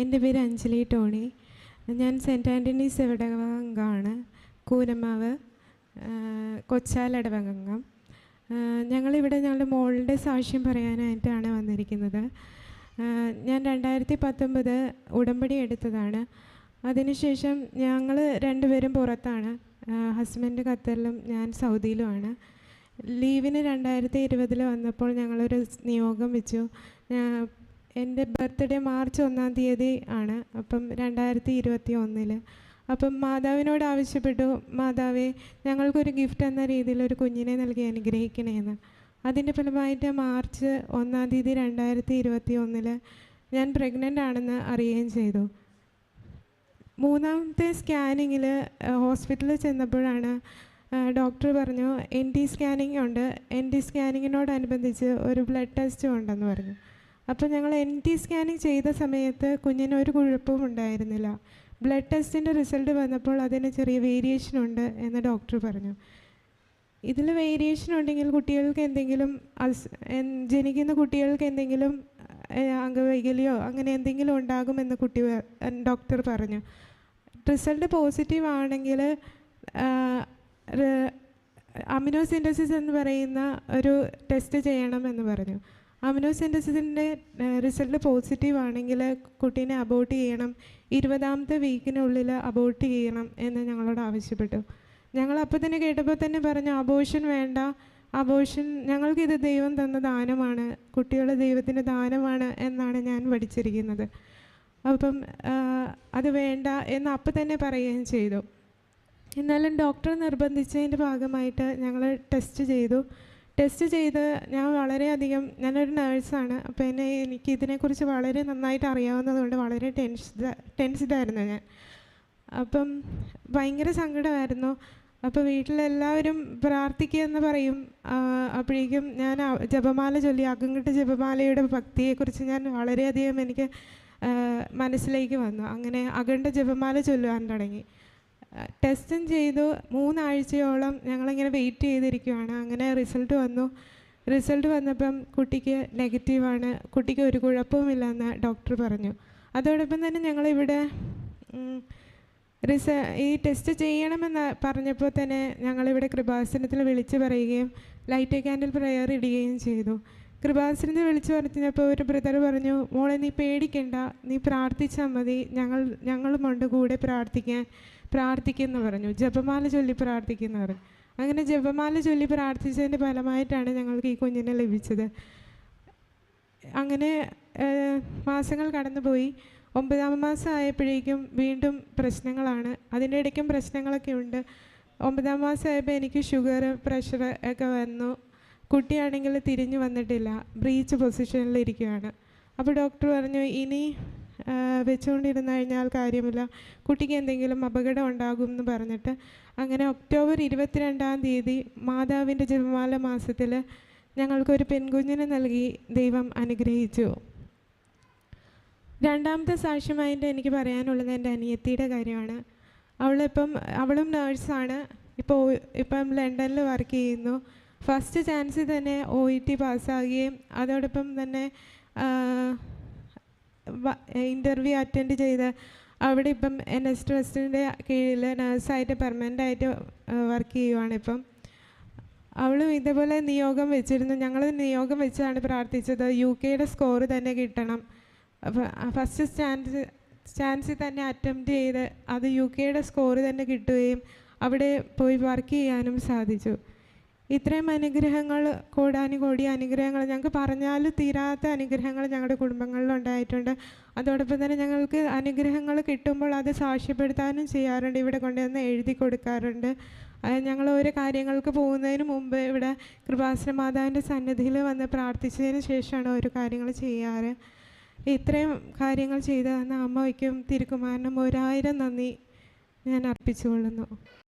എൻ്റെ പേര് അഞ്ജലി ടോണി. ഞാൻ സെൻറ്റ് ആൻ്റണീസ് ഇടവകാംഗമാണ്. കൂനമാവ് കൊച്ചാലിടവകാംഗം. ഞങ്ങളിവിടെ ഞങ്ങളുടെ മോളുടെ സാക്ഷ്യം പറയാനായിട്ടാണ് വന്നിരിക്കുന്നത്. ഞാൻ 2019 ഉടമ്പടി എടുത്തതാണ്. അതിനുശേഷം ഞങ്ങൾ രണ്ടുപേരും പുറത്താണ്. ഹസ്ബൻഡ് ഖത്തറിലും ഞാൻ സൗദിയിലുമാണ്. ലീവിന് 2020 വന്നപ്പോൾ ഞങ്ങളൊരു നിയോഗം വെച്ചു. എൻ്റെ ബർത്ത്ഡേ മാർച്ച് 1-ാം തീയതി ആണ്. അപ്പം 2021 അപ്പം മാതാവിനോട് ആവശ്യപ്പെട്ടു, മാതാവേ ഞങ്ങൾക്കൊരു ഗിഫ്റ്റ് എന്ന രീതിയിൽ ഒരു കുഞ്ഞിനെ നൽകി അനുഗ്രഹിക്കണമെന്ന്. അതിൻ്റെ ഫലമായിട്ട് മാർച്ച് 1-ാം തീയതി 2021 ഞാൻ പ്രഗ്നൻ്റ് ആണെന്ന് അറിയുകയും ചെയ്തു. 3-ാമത്തെ സ്കാനിങ്ങിൽ ഹോസ്പിറ്റലിൽ ചെന്നപ്പോഴാണ് ഡോക്ടർ പറഞ്ഞു NT സ്കാനിങ് ഉണ്ട്, NT സ്കാനിങ്ങിനോടനുബന്ധിച്ച് ഒരു ബ്ലഡ് ടെസ്റ്റും ഉണ്ടെന്ന് പറഞ്ഞു. അപ്പോൾ ഞങ്ങൾ NT സ്കാനിങ് ചെയ്ത സമയത്ത് കുഞ്ഞിന് ഒരു കുഴപ്പവും ഉണ്ടായിരുന്നില്ല. ബ്ലഡ് ടെസ്റ്റിൻ്റെ റിസൾട്ട് വന്നപ്പോൾ അതിന് ചെറിയ വേരിയേഷൻ ഉണ്ട് എന്ന് ഡോക്ടർ പറഞ്ഞു. ഇതിൽ വേരിയേഷൻ ഉണ്ടെങ്കിൽ കുട്ടികൾക്ക് എന്തെങ്കിലും ജനിക്കുന്ന കുട്ടികൾക്ക് എന്തെങ്കിലും അംഗവൈകല്യമോ അങ്ങനെ എന്തെങ്കിലും ഉണ്ടാകുമെന്ന് ഡോക്ടർ പറഞ്ഞു. റിസൾട്ട് പോസിറ്റീവ് ആണെങ്കിൽ അമിനോസിന്തസിസ് എന്ന് പറയുന്ന ഒരു ടെസ്റ്റ് ചെയ്യണമെന്ന് പറഞ്ഞു. അമിനോസിന്തസിസിൻ്റെ റിസൾട്ട് പോസിറ്റീവ് ആണെങ്കിൽ കുട്ടീനെ അബോർട്ട് ചെയ്യണം, 20-ാമത്തെ വീക്കിനുള്ളിൽ അബോർട്ട് ചെയ്യണം എന്ന് ഞങ്ങളോട് ആവശ്യപ്പെട്ടു. ഞങ്ങൾ അപ്പോൾ തന്നെ കേട്ടപ്പോൾ തന്നെ പറഞ്ഞു അബോർഷൻ വേണ്ട, അബോർഷൻ ഞങ്ങൾക്കിത് ദൈവം തന്ന ദാനമാണ്, കുട്ടികൾ ദൈവത്തിൻ്റെ ദാനമാണ് എന്നാണ് ഞാൻ പഠിച്ചിരിക്കുന്നത്. അപ്പം അത് വേണ്ട എന്ന് അപ്പം തന്നെ പറയുകയും ചെയ്തു. എന്നാലും ഡോക്ടർ നിർബന്ധിച്ചതിൻ്റെ ഭാഗമായിട്ട് ഞങ്ങൾ ടെസ്റ്റ് ചെയ്ത് ഞാൻ വളരെയധികം, ഞാനൊരു നേഴ്സാണ്. അപ്പോൾ എനിക്ക് ഇതിനെക്കുറിച്ച് വളരെ നന്നായിട്ട് അറിയാവുന്നതുകൊണ്ട് വളരെ ടെൻസ്ഡായിരുന്നു ഞാൻ. അപ്പം ഭയങ്കര സങ്കടമായിരുന്നു. അപ്പോൾ വീട്ടിലെല്ലാവരും പ്രാർത്ഥിക്കുക എന്ന് പറയും. അപ്പോഴേക്കും ഞാൻ ജപമാല ചൊല്ലി, അകങ്കെട്ട് ജപമാലയുടെ ഭക്തിയെക്കുറിച്ച് ഞാൻ വളരെയധികം എനിക്ക് മനസ്സിലേക്ക് വന്നു. അങ്ങനെ അഖണ്ഡ ജപമാല ചൊല്ലുവാൻ തുടങ്ങി. ടെസ്റ്റും ചെയ്തു. 3 ആഴ്ചയോളം ഞങ്ങളിങ്ങനെ വെയിറ്റ് ചെയ്തിരിക്കുകയാണ്. അങ്ങനെ റിസൾട്ട് വന്നപ്പം കുട്ടിക്ക് നെഗറ്റീവാണ്, കുട്ടിക്ക് ഒരു കുഴപ്പവുമില്ലെന്ന് ഡോക്ടർ പറഞ്ഞു. അതോടൊപ്പം തന്നെ ഞങ്ങളിവിടെ ഈ ടെസ്റ്റ് ചെയ്യണമെന്ന് പറഞ്ഞപ്പോൾ തന്നെ ഞങ്ങളിവിടെ കൃപാസനത്തിൽ വിളിച്ച് പറയുകയും ലൈറ്റ് ക്യാൻഡിൽ പ്രയർ ഇടുകയും ചെയ്തു. കൃപാസനത്തിൽ വിളിച്ച് പറഞ്ഞപ്പോൾ ഒരു ബ്രദർ പറഞ്ഞു, മോളെ നീ പേടിക്കണ്ട, നീ പ്രാർത്ഥിച്ചാൽ മതി, ഞങ്ങളുമുണ്ട് കൂടെ പ്രാർത്ഥിക്കുമെന്ന് പറഞ്ഞു. ജപമാല ചൊല്ലി പ്രാർത്ഥിക്കുമെന്ന് പറഞ്ഞു. അങ്ങനെ ജപമാല ചൊല്ലി പ്രാർത്ഥിച്ചതിൻ്റെ ഫലമായിട്ടാണ് ഞങ്ങൾക്ക് ഈ കുഞ്ഞിനെ ലഭിച്ചത്. അങ്ങനെ മാസങ്ങൾ കടന്നുപോയി. 9-ാം മാസം ആയപ്പോഴേക്കും വീണ്ടും പ്രശ്നങ്ങളാണ്. അതിൻ്റെ ഇടയ്ക്കും പ്രശ്നങ്ങളൊക്കെ ഉണ്ട്. 9-ാം മാസം ആയപ്പോൾ എനിക്ക് ഷുഗർ, പ്രഷർ ഒക്കെ വന്നു. കുട്ടിയാണെങ്കിൽ തിരിഞ്ഞു വന്നിട്ടില്ല, ബ്രീച്ച് പൊസിഷനിലിരിക്കുകയാണ്. അപ്പോൾ ഡോക്ടർ പറഞ്ഞു ഇനി വെച്ചുകൊണ്ടിരുന്നു കഴിഞ്ഞാൽ കാര്യമില്ല, കുട്ടിക്ക് എന്തെങ്കിലും അപകടം ഉണ്ടാകും എന്ന് പറഞ്ഞിട്ട് അങ്ങനെ ഒക്ടോബർ 22-ാം തീയതി മാതാവിൻ്റെ ജപമാല മാസത്തിൽ ഞങ്ങൾക്കൊരു പെൺകുഞ്ഞിനെ നൽകി ദൈവം അനുഗ്രഹിച്ചു. 2-ാമത്തെ സാക്ഷ്യമായിട്ട് എനിക്ക് പറയാനുള്ളത് എൻ്റെ അനിയത്തിയുടെ കാര്യമാണ്. അവളും നേഴ്സാണ്. ഇപ്പം ലണ്ടനിൽ വർക്ക് ചെയ്യുന്നു. ഫസ്റ്റ് ചാൻസിൽ തന്നെ OET പാസ്സാകുകയും അതോടൊപ്പം തന്നെ ഇൻ്റർവ്യൂ അറ്റൻഡ് ചെയ്ത് അവിടെ ഇപ്പം NS ട്രസ്റ്റിൻ്റെ കീഴിൽ നേഴ്സായിട്ട് പെർമനൻ്റായിട്ട് വർക്ക് ചെയ്യുവാണ്. അവളും ഇതേപോലെ നിയോഗം വെച്ചിരുന്നു. ഞങ്ങൾ നിയോഗം വെച്ചാണ് പ്രാർത്ഥിച്ചത്. UK സ്കോർ തന്നെ കിട്ടണം. ഫസ്റ്റ് ചാൻസിൽ തന്നെ അറ്റംപ്റ്റ് ചെയ്ത് അത് UK സ്കോർ തന്നെ കിട്ടുകയും അവിടെ പോയി വർക്ക് ചെയ്യാനും സാധിച്ചു. ഇത്രയും അനുഗ്രഹങ്ങൾ, കോടാനുകോടി അനുഗ്രഹങ്ങൾ, ഞങ്ങൾക്ക് പറഞ്ഞാൽ തീരാത്ത അനുഗ്രഹങ്ങൾ ഞങ്ങളുടെ കുടുംബങ്ങളിലുണ്ടായിട്ടുണ്ട്. അതോടൊപ്പം തന്നെ ഞങ്ങൾക്ക് അനുഗ്രഹങ്ങൾ കിട്ടുമ്പോൾ അത് സാക്ഷ്യപ്പെടുത്താനും ചെയ്യാറുണ്ട്. ഇവിടെ കൊണ്ടുവന്ന് എഴുതി കൊടുക്കാറുണ്ട്. ഞങ്ങൾ ഓരോ കാര്യങ്ങൾക്ക് പോകുന്നതിന് മുമ്പ് ഇവിടെ കൃപാസന മാതാവിൻ്റെ സന്നിധിയിൽ വന്ന് പ്രാർത്ഥിച്ചതിന് ശേഷമാണ് ഓരോ കാര്യങ്ങൾ ചെയ്യാറ്. ഇത്രയും കാര്യങ്ങൾ ചെയ്തു തന്ന അമ്മയ്ക്കും തിരുക്കുമാരനും 1000 നന്ദി ഞാൻ അർപ്പിച്ചുകൊള്ളുന്നു.